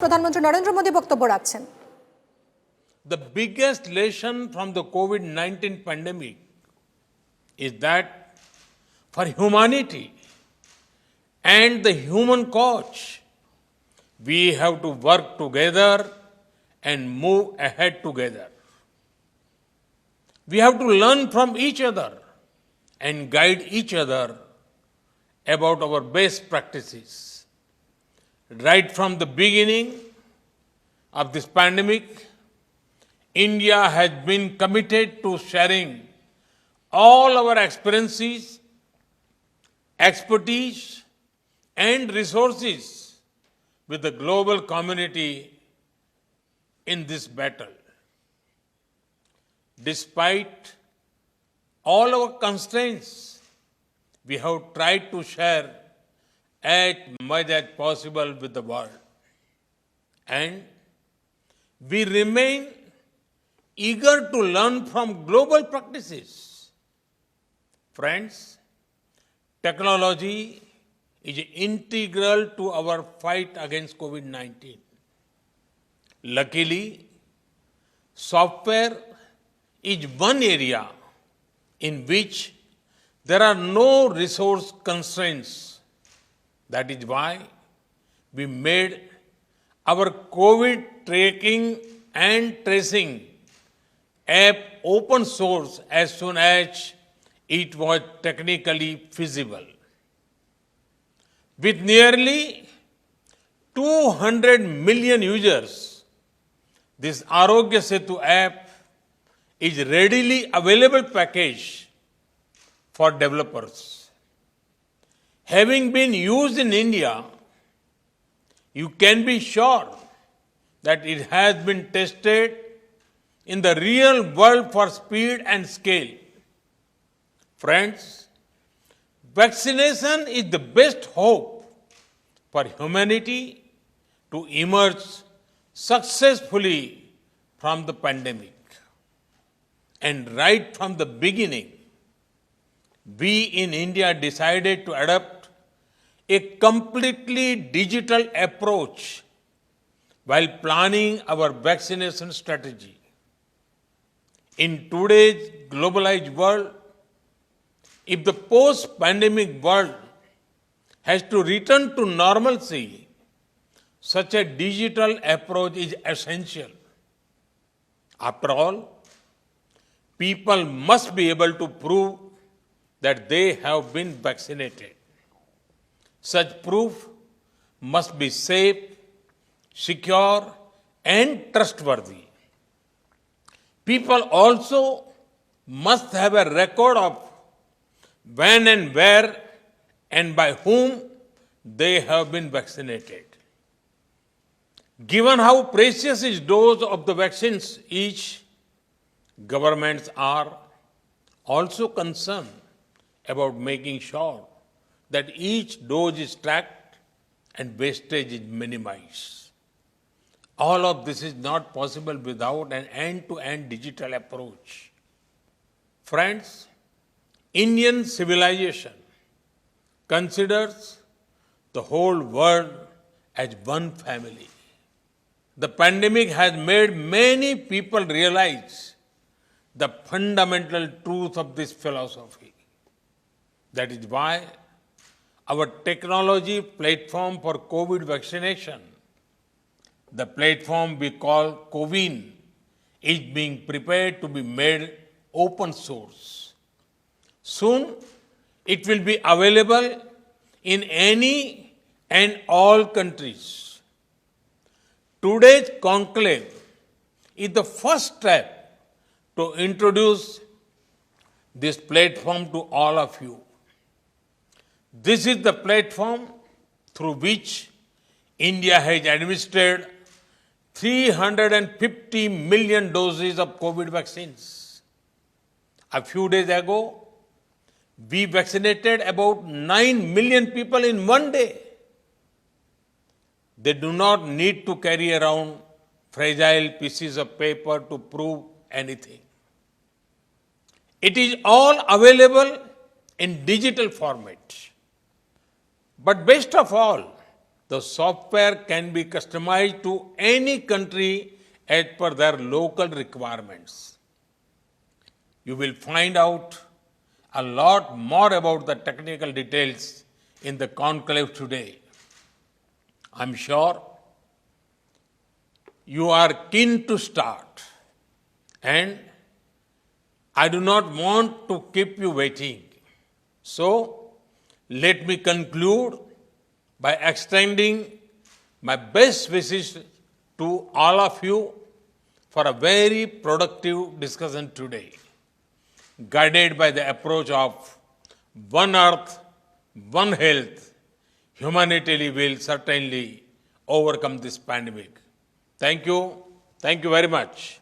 প্রধানমন্ত্রী নরেন্দ্র মোদী বক্তব্য রাখছেন। The biggest lesson from the COVID-19 pandemic is that for humanity and the human cause, we have to work together and move ahead together. We have to learn from each other and guide each other about our best practices. Right from the beginning of this pandemic, India has been committed to sharing all our experiences, expertise, and resources with the global community in this battle. Despite all our constraints, we have tried to share as much as possible with the world. And we remain eager to learn from global practices. Friends, technology is integral to our fight against COVID-19. Luckily, software is one area in which there are no resource constraints. That is why we made our COVID tracking and tracing app open source as soon as it was technically feasible. With nearly 200 million users, this Arogya Setu app is readily available package for developers. Having been used in India, you can be sure that it has been tested in the real world for speed and scale. Friends, vaccination is the best hope for humanity to emerge successfully from the pandemic. And right from the beginning, we in India decided to adopt a completely digital approach while planning our vaccination strategy. In today's globalized world, if the post-pandemic world has to return to normalcy, such a digital approach is essential. After all, people must be able to prove that they have been vaccinated. Such proof must be safe, secure, and trustworthy. People also must have a record of when and where and by whom they have been vaccinated. Given how precious is dose of the vaccines each, governments are also concerned about making sure that each dose is tracked and wastage is minimized. All of this is not possible without an end-to-end digital approach. Friends, Indian civilization considers the whole world as one family. The pandemic has made many people realize the fundamental truth of this philosophy. That is why our technology platform for COVID vaccination, the platform we call CoWIN, is being prepared to be made open source. Soon, it will be available in any and all countries. Today's conclave is the first step to introduce this platform to all of you. This is the platform through which India has administered 350 million doses of COVID vaccines. A few days ago, we vaccinated about 9 million people in one day. They do not need to carry around fragile pieces of paper to prove anything. It is all available in digital format. But best of all, The software can be customized to any country as per their local requirements. You will find out a lot more about the technical details in the conclave today. I'm sure you are keen to start, and I do not want to keep you waiting. So, let me conclude by extending my best wishes to all of you for a very productive discussion today, guided by the approach of One Earth, One Health. Humanity will certainly overcome this pandemic. Thank you. Thank you very much.